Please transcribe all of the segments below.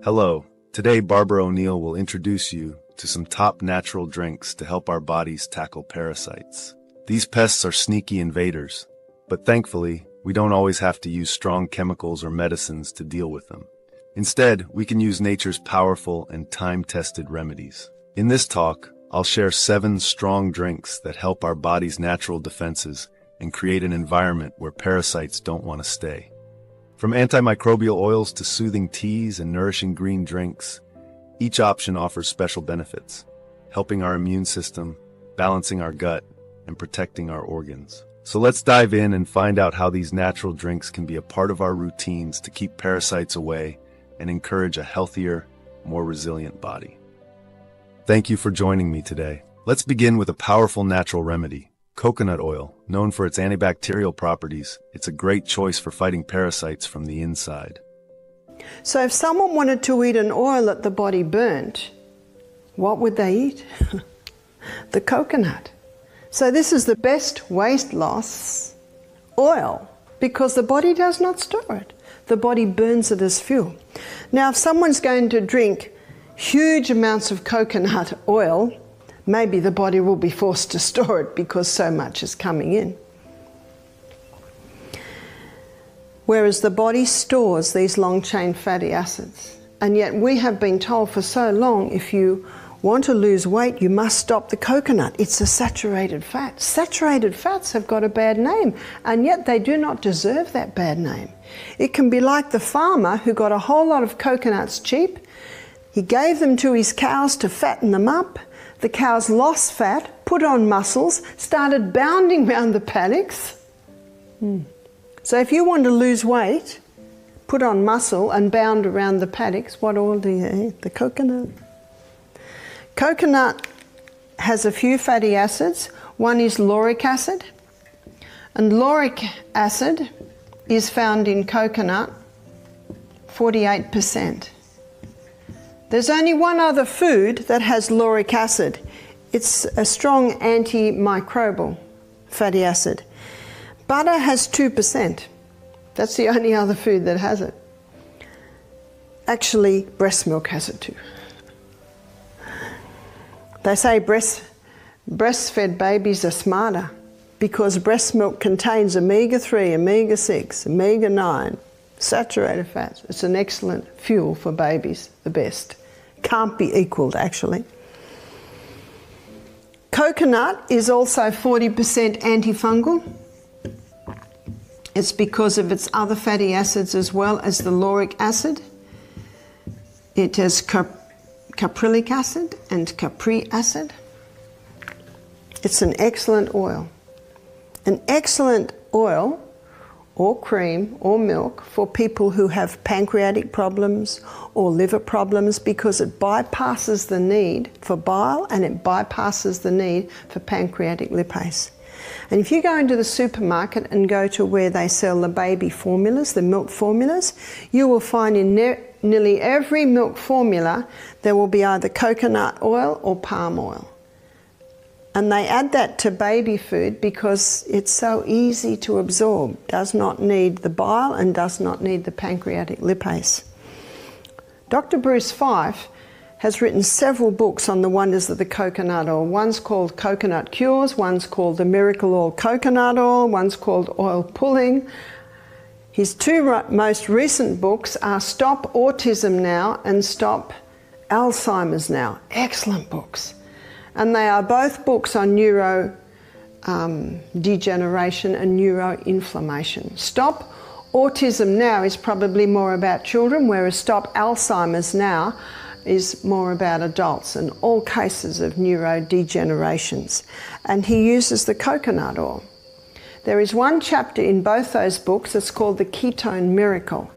Hello, today Barbara O'Neill will introduce you to some top natural drinks to help our bodies tackle parasites. These pests are sneaky invaders, but thankfully, we don't always have to use strong chemicals or medicines to deal with them. Instead, we can use nature's powerful and time-tested remedies. In this talk, I'll share 7 strong drinks that help our body's natural defenses and create an environment where parasites don't want to stay. From antimicrobial oils to soothing teas and nourishing green drinks, each option offers special benefits, helping our immune system, balancing our gut, and protecting our organs. So let's dive in and find out how these natural drinks can be a part of our routines to keep parasites away and encourage a healthier, more resilient body. Thank you for joining me today. Let's begin with a powerful natural remedy. Coconut oil, known for its antibacterial properties, it's a great choice for fighting parasites from the inside. So if someone wanted to eat an oil that the body burnt, what would they eat? The coconut. So this is the best weight loss oil because the body does not store it. The body burns it as fuel. Now if someone's going to drink huge amounts of coconut oil, maybe the body will be forced to store it because so much is coming in. Whereas the body stores these long-chain fatty acids. And yet we have been told for so long, if you want to lose weight, you must stop the coconut. It's a saturated fat. Saturated fats have got a bad name, and yet they do not deserve that bad name. It can be like the farmer who got a whole lot of coconuts cheap. He gave them to his cows to fatten them up. The cows lost fat, put on muscles, started bounding around the paddocks. So if you want to lose weight, put on muscle and bound around the paddocks, what oil do you eat? The coconut. Coconut has a few fatty acids. One is lauric acid. And lauric acid is found in coconut, 48%. There's only one other food that has lauric acid. It's a strong antimicrobial fatty acid. Butter has 2%. That's the only other food that has it. Actually, breast milk has it too. They say breastfed babies are smarter because breast milk contains omega-3, omega-6, omega-9, saturated fats. It's an excellent fuel for babies, the best. Can't be equaled, actually. Coconut is also 40% antifungal. It's because of its other fatty acids as well as the lauric acid. It has caprylic acid and capri acid. It's an excellent oil. An excellent oil or cream or milk for people who have pancreatic problems or liver problems because it bypasses the need for bile and it bypasses the need for pancreatic lipase. And if you go into the supermarket and go to where they sell the baby formulas, the milk formulas, you will find in nearly every milk formula there will be either coconut oil or palm oil. And they add that to baby food because it's so easy to absorb, does not need the bile and does not need the pancreatic lipase. Dr. Bruce Fife has written several books on the wonders of the coconut oil. One's called Coconut Cures, one's called The Miracle Oil Coconut Oil, one's called Oil Pulling. His 2 most recent books are Stop Autism Now and Stop Alzheimer's Now. Excellent books. And they are both books on neuro degeneration and neuroinflammation. Stop Autism Now is probably more about children, whereas Stop Alzheimer's Now is more about adults and all cases of neurodegenerations. And he uses the coconut oil. There is one chapter in both those books that's called The Ketone Miracle.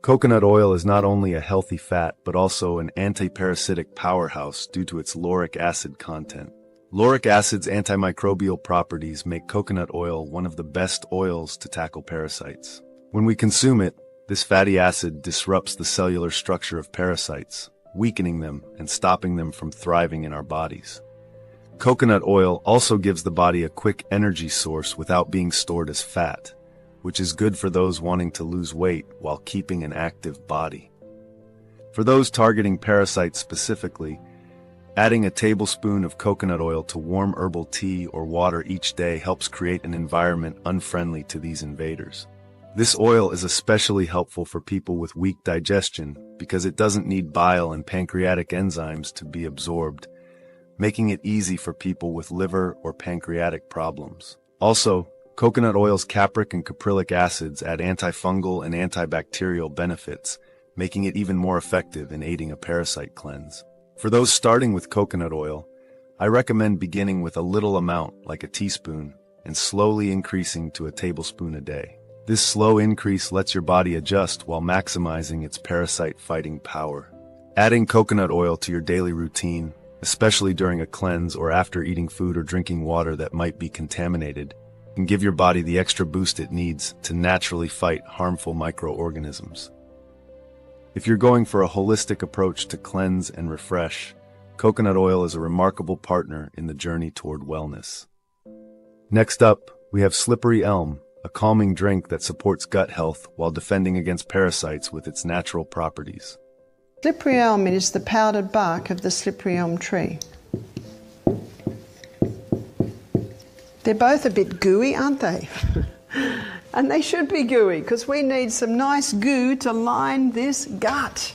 Coconut oil is not only a healthy fat, but also an antiparasitic powerhouse due to its lauric acid content. Lauric acid's antimicrobial properties make coconut oil one of the best oils to tackle parasites. When we consume it, this fatty acid disrupts the cellular structure of parasites, weakening them and stopping them from thriving in our bodies. Coconut oil also gives the body a quick energy source without being stored as fat, which is good for those wanting to lose weight while keeping an active body. For those targeting parasites specifically, adding a tablespoon of coconut oil to warm herbal tea or water each day helps create an environment unfriendly to these invaders. This oil is especially helpful for people with weak digestion because it doesn't need bile and pancreatic enzymes to be absorbed, making it easy for people with liver or pancreatic problems. Also, coconut oil's capric and caprylic acids add antifungal and antibacterial benefits, making it even more effective in aiding a parasite cleanse. For those starting with coconut oil, I recommend beginning with a little amount, like a teaspoon, and slowly increasing to a tablespoon a day. This slow increase lets your body adjust while maximizing its parasite-fighting power. Adding coconut oil to your daily routine, especially during a cleanse or after eating food or drinking water that might be contaminated, can give your body the extra boost it needs to naturally fight harmful microorganisms. If you're going for a holistic approach to cleanse and refresh, coconut oil is a remarkable partner in the journey toward wellness. Next up, we have slippery elm, a calming drink that supports gut health while defending against parasites with its natural properties. Slippery elm is the powdered bark of the slippery elm tree. They're both a bit gooey, aren't they? And they should be gooey because we need some nice goo to line this gut.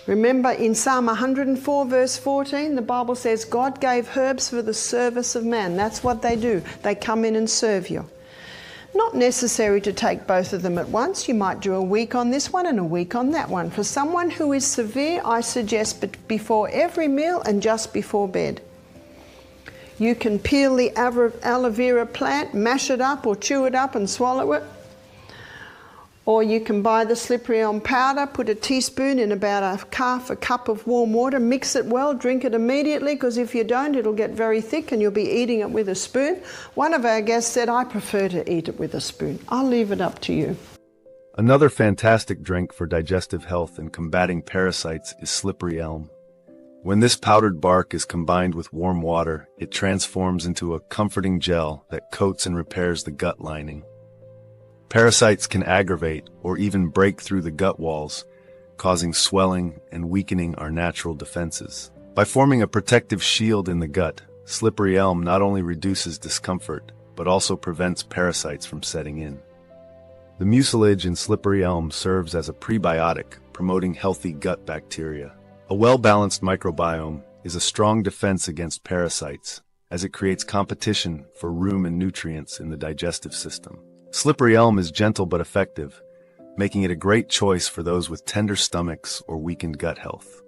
Remember in Psalm 104 verse 14, the Bible says God gave herbs for the service of man. That's what they do. They come in and serve you. Not necessary to take both of them at once. You might do a week on this one and a week on that one. For someone who is severe, I suggest before every meal and just before bed. You can peel the aloe vera plant, mash it up or chew it up and swallow it. Or you can buy the slippery elm powder, put a teaspoon in about half a cup of warm water, mix it well, drink it immediately, because if you don't, it'll get very thick and you'll be eating it with a spoon. One of our guests said, I prefer to eat it with a spoon. I'll leave it up to you. Another fantastic drink for digestive health and combating parasites is slippery elm. When this powdered bark is combined with warm water, it transforms into a comforting gel that coats and repairs the gut lining. Parasites can aggravate or even break through the gut walls, causing swelling and weakening our natural defenses. By forming a protective shield in the gut, slippery elm not only reduces discomfort, but also prevents parasites from setting in. The mucilage in slippery elm serves as a prebiotic, promoting healthy gut bacteria. A well-balanced microbiome is a strong defense against parasites, as it creates competition for room and nutrients in the digestive system. Slippery elm is gentle but effective, making it a great choice for those with tender stomachs or weakened gut health.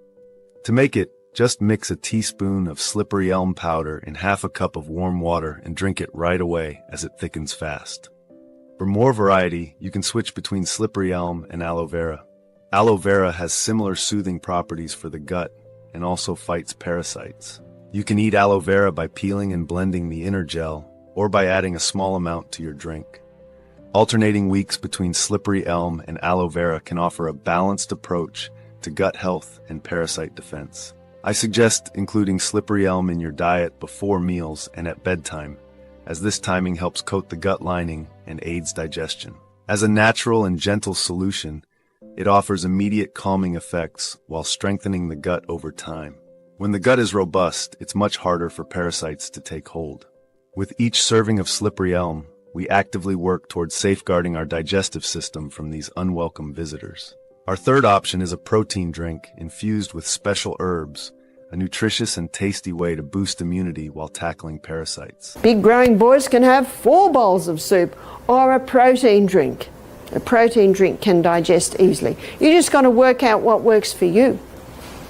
To make it, just mix a teaspoon of slippery elm powder in half a cup of warm water and drink it right away as it thickens fast. For more variety, you can switch between slippery elm and aloe vera. Aloe vera has similar soothing properties for the gut and also fights parasites. You can eat aloe vera by peeling and blending the inner gel or by adding a small amount to your drink. Alternating weeks between slippery elm and aloe vera can offer a balanced approach to gut health and parasite defense. I suggest including slippery elm in your diet before meals and at bedtime, as this timing helps coat the gut lining and aids digestion. As a natural and gentle solution, it offers immediate calming effects while strengthening the gut over time. When the gut is robust, it's much harder for parasites to take hold. With each serving of slippery elm, we actively work towards safeguarding our digestive system from these unwelcome visitors. Our third option is a protein drink infused with special herbs, a nutritious and tasty way to boost immunity while tackling parasites. Big growing boys can have 4 bowls of soup or a protein drink. A protein drink can digest easily. You just got to work out what works for you,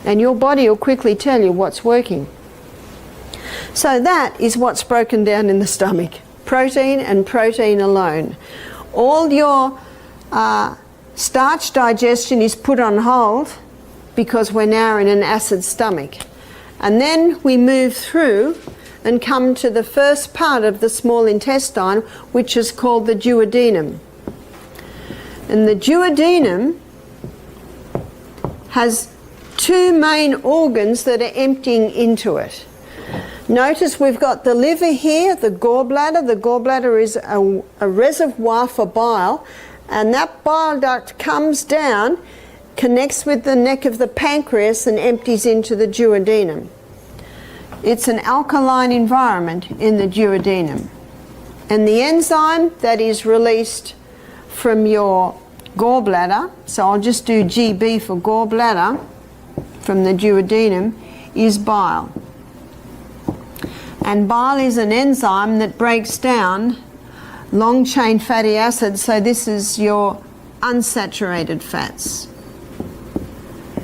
and your body will quickly tell you what's working. So that is what's broken down in the stomach. Protein and protein alone. All your starch digestion is put on hold because we're now in an acid stomach. And then we move through and come to the first part of the small intestine, which is called the duodenum. And the duodenum has 2 main organs that are emptying into it. Notice we've got the liver here, the gallbladder. The gallbladder is a reservoir for bile, and that bile duct comes down connects with the neck of the pancreas and empties into the duodenum. It's an alkaline environment in the duodenum. And the enzyme that is released from your gallbladder, so I'll just do GB for gallbladder, from the duodenum, is bile. And bile is an enzyme that breaks down long-chain fatty acids, so this is your unsaturated fats.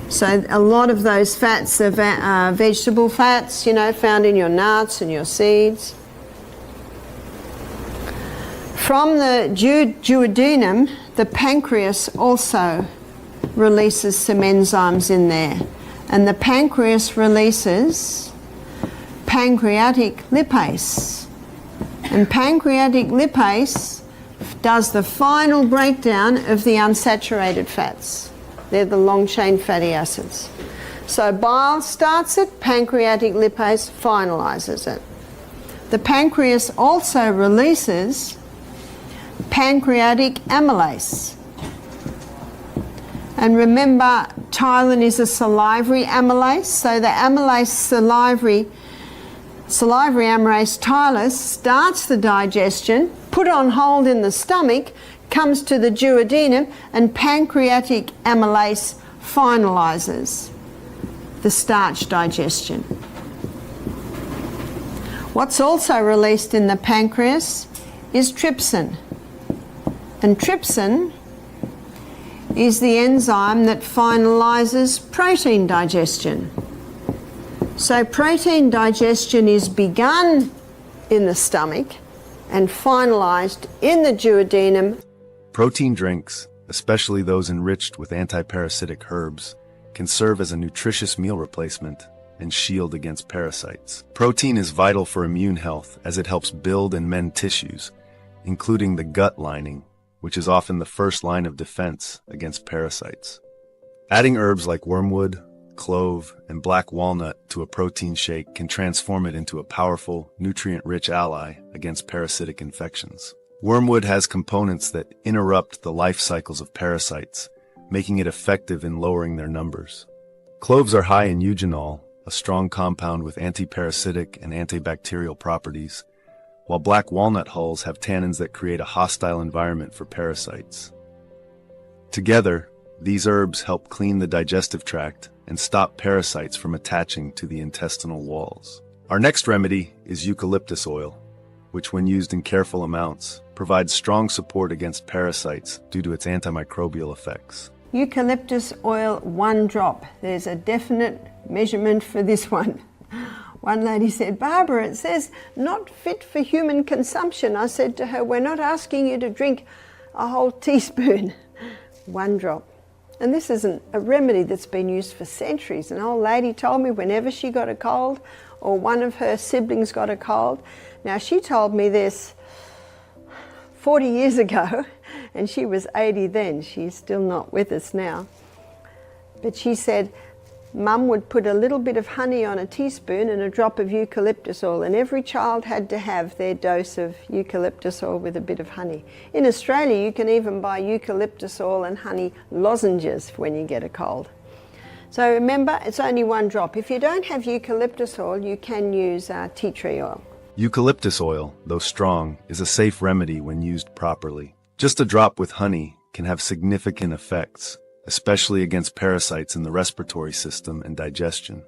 So a lot of those fats are vegetable fats, you know, found in your nuts and your seeds. From the duodenum, the pancreas also releases some enzymes in there. And the pancreas releases pancreatic lipase. And pancreatic lipase does the final breakdown of the unsaturated fats. They're the long-chain fatty acids. So bile starts it, pancreatic lipase finalizes it. The pancreas also releases pancreatic amylase. And remember, ptyalin is a salivary amylase, so the amylase salivary amylase ptyalase starts the digestion, put on hold in the stomach, comes to the duodenum, and pancreatic amylase finalizes the starch digestion. What's also released in the pancreas is trypsin. And trypsin is the enzyme that finalizes protein digestion. So protein digestion is begun in the stomach and finalized in the duodenum. Protein drinks, especially those enriched with antiparasitic herbs, can serve as a nutritious meal replacement and shield against parasites. Protein is vital for immune health as it helps build and mend tissues, including the gut lining, which is often the first line of defense against parasites. Adding herbs like wormwood, clove, and black walnut to a protein shake can transform it into a powerful, nutrient-rich ally against parasitic infections. Wormwood has components that interrupt the life cycles of parasites, making it effective in lowering their numbers. Cloves are high in eugenol, a strong compound with antiparasitic and antibacterial properties, while black walnut hulls have tannins that create a hostile environment for parasites. Together, these herbs help clean the digestive tract and stop parasites from attaching to the intestinal walls. Our next remedy is eucalyptus oil, which when used in careful amounts, provides strong support against parasites due to its antimicrobial effects. Eucalyptus oil, 1 drop. There's a definite measurement for this one. One lady said, "Barbara, it says not fit for human consumption." I said to her, "We're not asking you to drink a whole teaspoon." 1 drop. And this isn't a remedy that's been used for centuries. An old lady told me whenever she got a cold or one of her siblings got a cold. Now she told me this 40 years ago and she was 80 then. She's still not with us now. But she said, Mum would put a little bit of honey on a teaspoon and a drop of eucalyptus oil, and every child had to have their dose of eucalyptus oil with a bit of honey. In Australia, you can even buy eucalyptus oil and honey lozenges when you get a cold. So remember, it's only 1 drop. If you don't have eucalyptus oil, you can use tea tree oil. Eucalyptus oil, though strong, is a safe remedy when used properly. Just a drop with honey can have significant effects, especially against parasites in the respiratory system and digestion.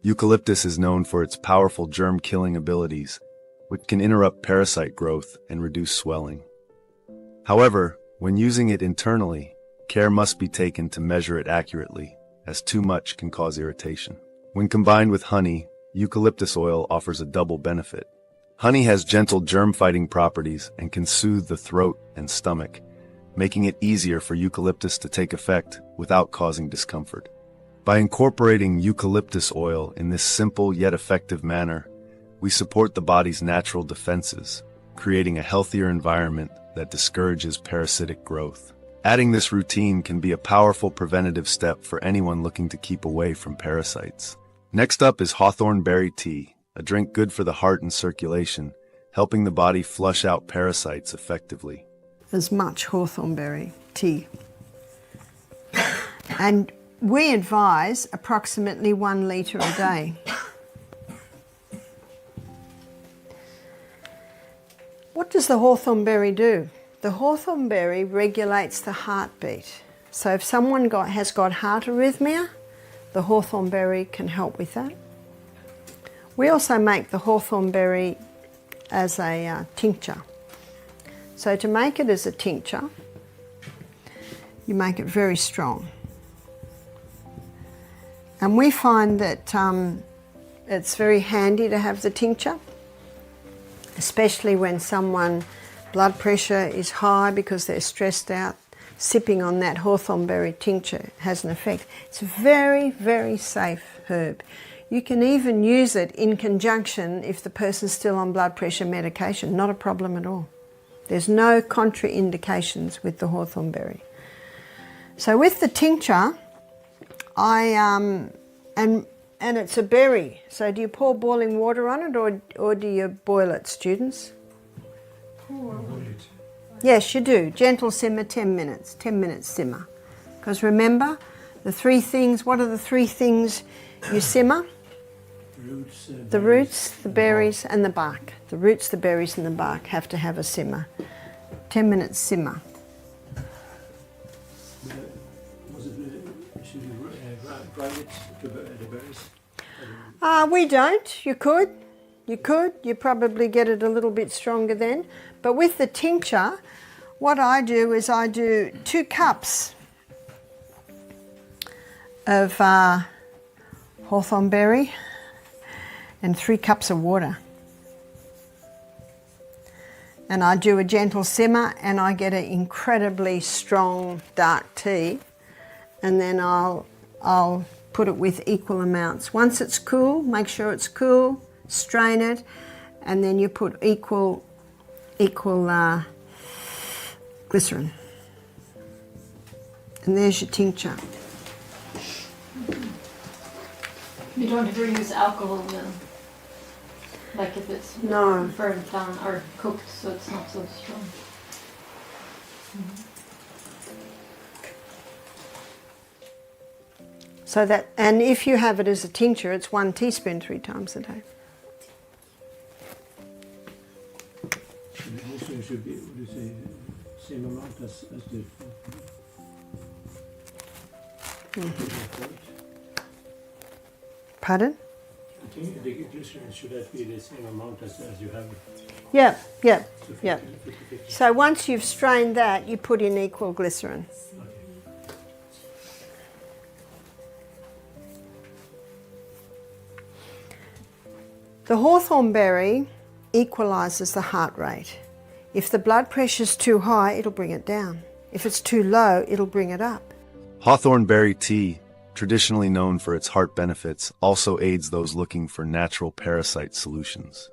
Eucalyptus is known for its powerful germ-killing abilities, which can interrupt parasite growth and reduce swelling. However, when using it internally, care must be taken to measure it accurately, as too much can cause irritation. When combined with honey, eucalyptus oil offers a double benefit. Honey has gentle germ-fighting properties and can soothe the throat and stomach, making it easier for eucalyptus to take effect without causing discomfort. By incorporating eucalyptus oil in this simple yet effective manner, we support the body's natural defenses, creating a healthier environment that discourages parasitic growth. Adding this routine can be a powerful preventative step for anyone looking to keep away from parasites. Next up is hawthorn berry tea, a drink good for the heart and circulation, helping the body flush out parasites effectively. As much hawthornberry tea. And we advise approximately 1 litre a day. What does the hawthorn berry do? The hawthorn berry regulates the heartbeat. So if someone has got heart arrhythmia, the hawthorn berry can help with that. We also make the hawthorn berry as a tincture. So to make it as a tincture, you make it very strong. And we find that it's very handy to have the tincture, especially when someone blood pressure is high because they're stressed out. Sipping on that hawthorn berry tincture has an effect. It's a very, very safe herb. You can even use it in conjunction if the person's still on blood pressure medication. Not a problem at all. There's no contraindications with the hawthorn berry. So with the tincture, and it's a berry. So do you pour boiling water on it or do you boil it, students? Yes, you do. Gentle simmer, 10 minutes. 10 minutes simmer. Because remember, the 3 things, what are the 3 things you simmer? The roots, the berries and the bark. The roots, the berries and the bark have to have a simmer. 10 minutes simmer. Should you grind it, the berries? We don't. You could. You could. You probably get it a little bit stronger then. But with the tincture, what I do is I do 2 cups of hawthorn berry and 3 cups of water. And I do a gentle simmer and I get an incredibly strong dark tea. And then I'll put it with equal amounts. Once it's cool, make sure it's cool, strain it, and then you put equal glycerin. And there's your tincture. You don't ever use alcohol then? Like if it's burned down or cooked so it's not so strong? So that, and if you have it as a tincture, it's 1 teaspoon 3 times a day. And also it should be, what do you say, same amount as the... Pardon? I think the glycerin should that be the same amount as you have. Yeah. So 50. So once you've strained that, you put in equal glycerin. The hawthorn berry equalises the heart rate. If the blood pressure's too high, it'll bring it down. If it's too low, it'll bring it up. Hawthorn berry tea, traditionally known for its heart benefits, also aids those looking for natural parasite solutions.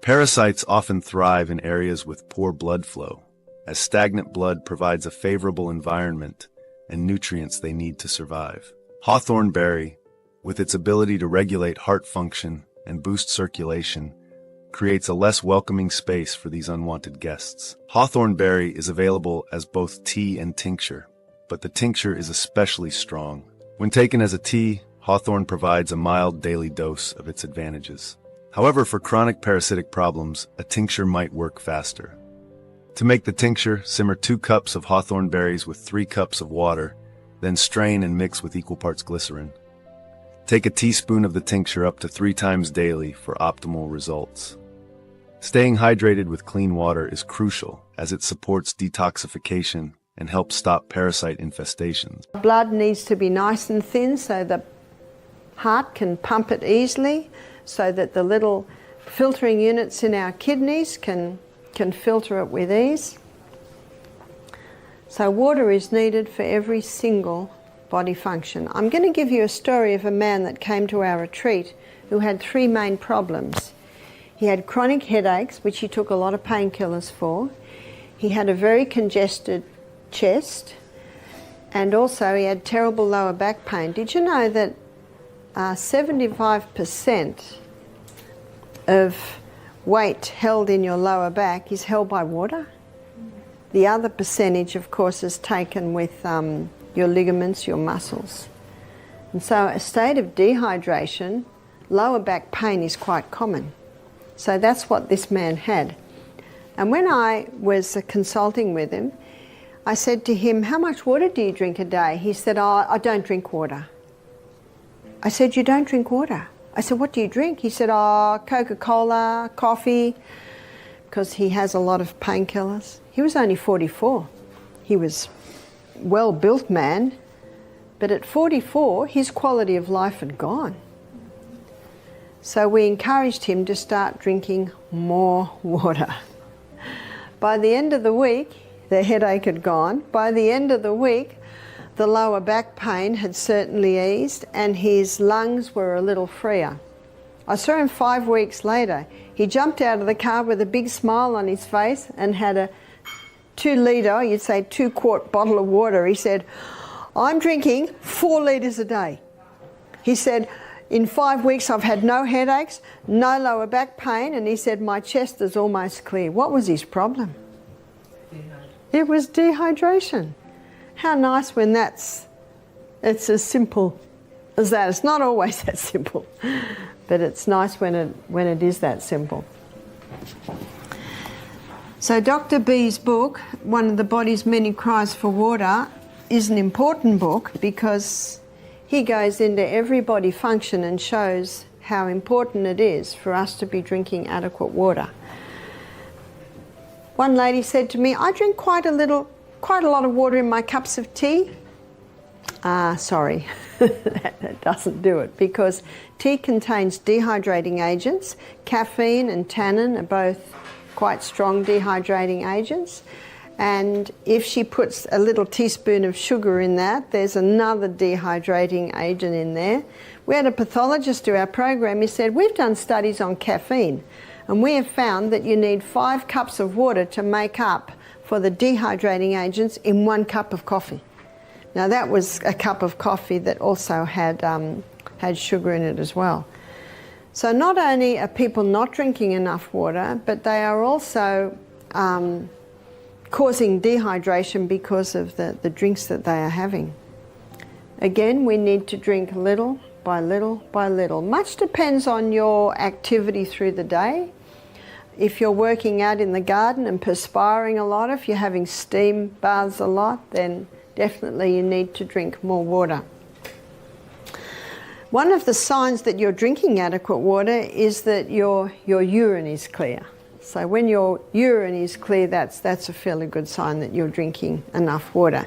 Parasites often thrive in areas with poor blood flow, as stagnant blood provides a favorable environment and nutrients they need to survive. Hawthorn berry, with its ability to regulate heart function and boost circulation, creates a less welcoming space for these unwanted guests. Hawthorn berry is available as both tea and tincture, but the tincture is especially strong. When taken as a tea, hawthorn provides a mild daily dose of its advantages. However, for chronic parasitic problems, a tincture might work faster. To make the tincture, simmer 2 cups of hawthorn berries with 3 cups of water, then strain and mix with equal parts glycerin. Take a teaspoon of the tincture up to 3 times daily for optimal results. Staying hydrated with clean water is crucial as it supports detoxification and helps stop parasite infestations. Blood needs to be nice and thin so the heart can pump it easily, so that the little filtering units in our kidneys can filter it with ease. So water is needed for every single body function. I'm going to give you a story of a man that came to our retreat who had 3 main problems. He had chronic headaches, which he took a lot of painkillers for. He had a very congested chest, and also he had terrible lower back pain. Did you know that 75% of weight held in your lower back is held by water? The other percentage, of course, is taken with your ligaments, your muscles. And so a state of dehydration, lower back pain is quite common. So that's what this man had. And when I was consulting with him, I said to him, how much water do you drink a day? He said, oh, I don't drink water. I said, you don't drink water? I said, what do you drink? He said, oh, Coca-Cola, coffee, because he has a lot of painkillers. He was only 44. He was a well-built man, but at 44, his quality of life had gone. So we encouraged him to start drinking more water. By the end of the week, the headache had gone. By the end of the week, the lower back pain had certainly eased and his lungs were a little freer. I saw him 5 weeks later. He jumped out of the car with a big smile on his face and had a 2-litre, you'd say 2-quart bottle of water. He said, I'm drinking 4 litres a day. He said, in 5 weeks I've had no headaches, no lower back pain, and he said my chest is almost clear. What was his problem? It was dehydration. How nice when it's as simple as that. It's not always that simple, but it's nice when it is that simple. So Dr. B's book, One of the Body's Many Cries for Water, is an important book because he goes into every body function and shows how important it is for us to be drinking adequate water. One lady said to me, I drink quite a lot of water in my cups of tea. Sorry, that doesn't do it because tea contains dehydrating agents. Caffeine and tannin are both quite strong dehydrating agents. And if she puts a little teaspoon of sugar in that, there's another dehydrating agent in there. We had a pathologist do our program. He said, we've done studies on caffeine and we have found that you need 5 cups of water to make up for the dehydrating agents in 1 cup of coffee. Now that was a cup of coffee that also had sugar in it as well. So not only are people not drinking enough water, but they are also causing dehydration because of the drinks that they are having. Again, we need to drink little by little by little. Much depends on your activity through the day. If you're working out in the garden and perspiring a lot, if you're having steam baths a lot, then definitely you need to drink more water. One of the signs that you're drinking adequate water is that your urine is clear. So when your urine is clear, that's a fairly good sign that you're drinking enough water.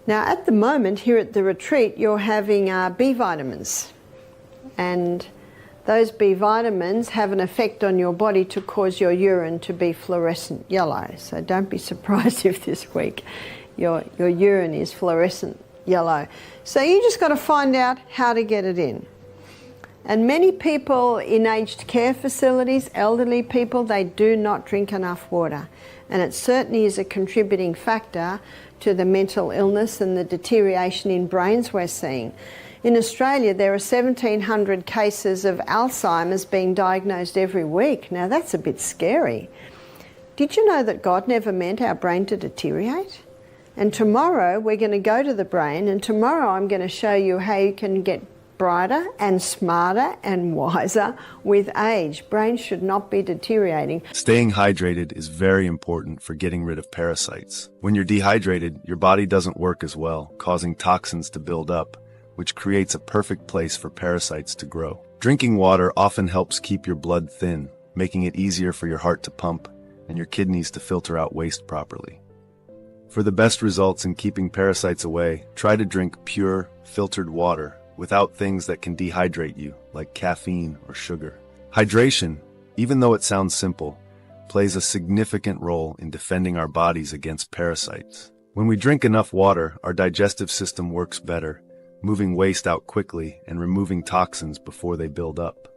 Now at the moment here at the retreat, you're having B vitamins, and those B vitamins have an effect on your body to cause your urine to be fluorescent yellow. So don't be surprised if this week your urine is fluorescent yellow. So you just got to find out how to get it in. And many people in aged care facilities, elderly people, they do not drink enough water. And it certainly is a contributing factor to the mental illness and the deterioration in brains we're seeing. In Australia, there are 1,700 cases of Alzheimer's being diagnosed every week. Now that's a bit scary. Did you know that God never meant our brain to deteriorate? And tomorrow we're going to go to the brain, and tomorrow I'm going to show you how you can get brighter and smarter and wiser with age. Brains should not be deteriorating. Staying hydrated is very important for getting rid of parasites. When you're dehydrated, your body doesn't work as well, causing toxins to build up, which creates a perfect place for parasites to grow. Drinking water often helps keep your blood thin, making it easier for your heart to pump and your kidneys to filter out waste properly. For the best results in keeping parasites away, try to drink pure, filtered water without things that can dehydrate you, like caffeine or sugar. Hydration, even though it sounds simple, plays a significant role in defending our bodies against parasites. When we drink enough water, our digestive system works better, moving waste out quickly and removing toxins before they build up.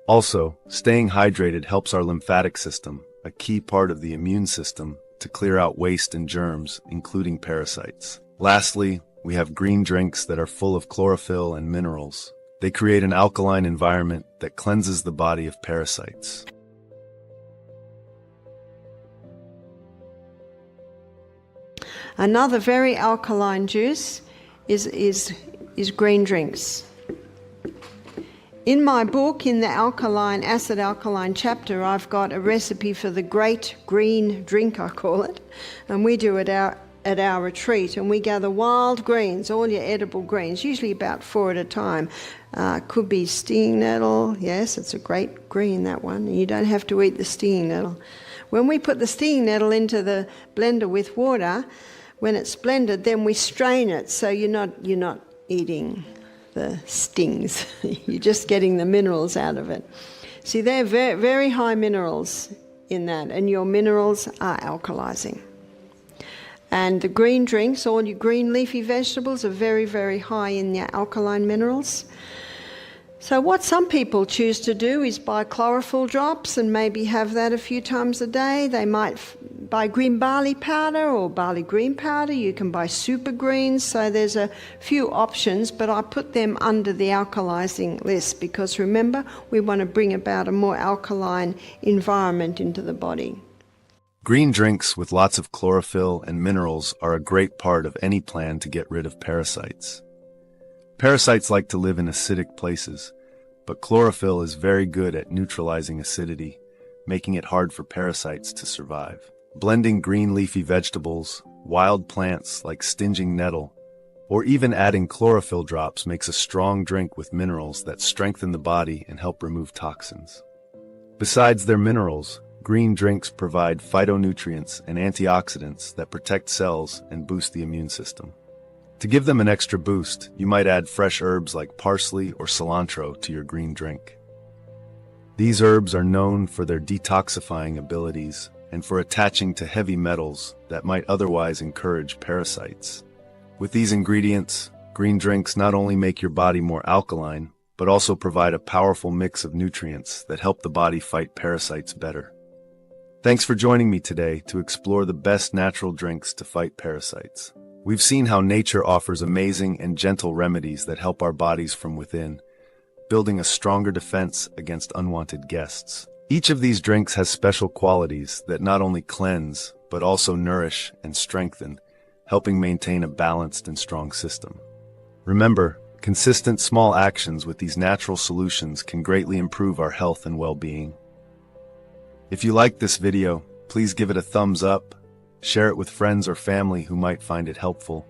Also, staying hydrated helps our lymphatic system, a key part of the immune system, to clear out waste and germs, including parasites. Lastly, we have green drinks that are full of chlorophyll and minerals. They create an alkaline environment that cleanses the body of parasites. Another very alkaline juice is green drinks. In my book, in the acid alkaline chapter, I've got a recipe for the great green drink, I call it, and we do it at our retreat, and we gather wild greens, all your edible greens, usually about 4 at a time. Could be stinging nettle, yes, it's a great green, that one, and you don't have to eat the stinging nettle. When we put the stinging nettle into the blender with water, when it's blended, then we strain it, so you're not eating the stings. You're just getting the minerals out of it. See, they're very, very high minerals in that, and your minerals are alkalizing. And the green drinks, all your green leafy vegetables, are very, very high in their alkaline minerals. So what some people choose to do is buy chlorophyll drops and maybe have that a few times a day. They might buy green barley powder or barley green powder. You can buy super greens. So there's a few options, but I put them under the alkalizing list because remember, we want to bring about a more alkaline environment into the body. Green drinks with lots of chlorophyll and minerals are a great part of any plan to get rid of parasites. Parasites like to live in acidic places, but chlorophyll is very good at neutralizing acidity, making it hard for parasites to survive. Blending green leafy vegetables, wild plants like stinging nettle, or even adding chlorophyll drops makes a strong drink with minerals that strengthen the body and help remove toxins. Besides their minerals, green drinks provide phytonutrients and antioxidants that protect cells and boost the immune system. To give them an extra boost, you might add fresh herbs like parsley or cilantro to your green drink. These herbs are known for their detoxifying abilities and for attaching to heavy metals that might otherwise encourage parasites. With these ingredients, green drinks not only make your body more alkaline, but also provide a powerful mix of nutrients that help the body fight parasites better. Thanks for joining me today to explore the best natural drinks to fight parasites. We've seen how nature offers amazing and gentle remedies that help our bodies from within, building a stronger defense against unwanted guests. Each of these drinks has special qualities that not only cleanse, but also nourish and strengthen, helping maintain a balanced and strong system. Remember, consistent small actions with these natural solutions can greatly improve our health and well-being. If you liked this video, please give it a thumbs up, share it with friends or family who might find it helpful,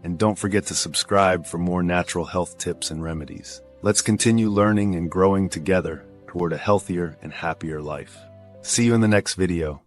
and don't forget to subscribe for more natural health tips and remedies. Let's continue learning and growing together toward a healthier and happier life. See you in the next video.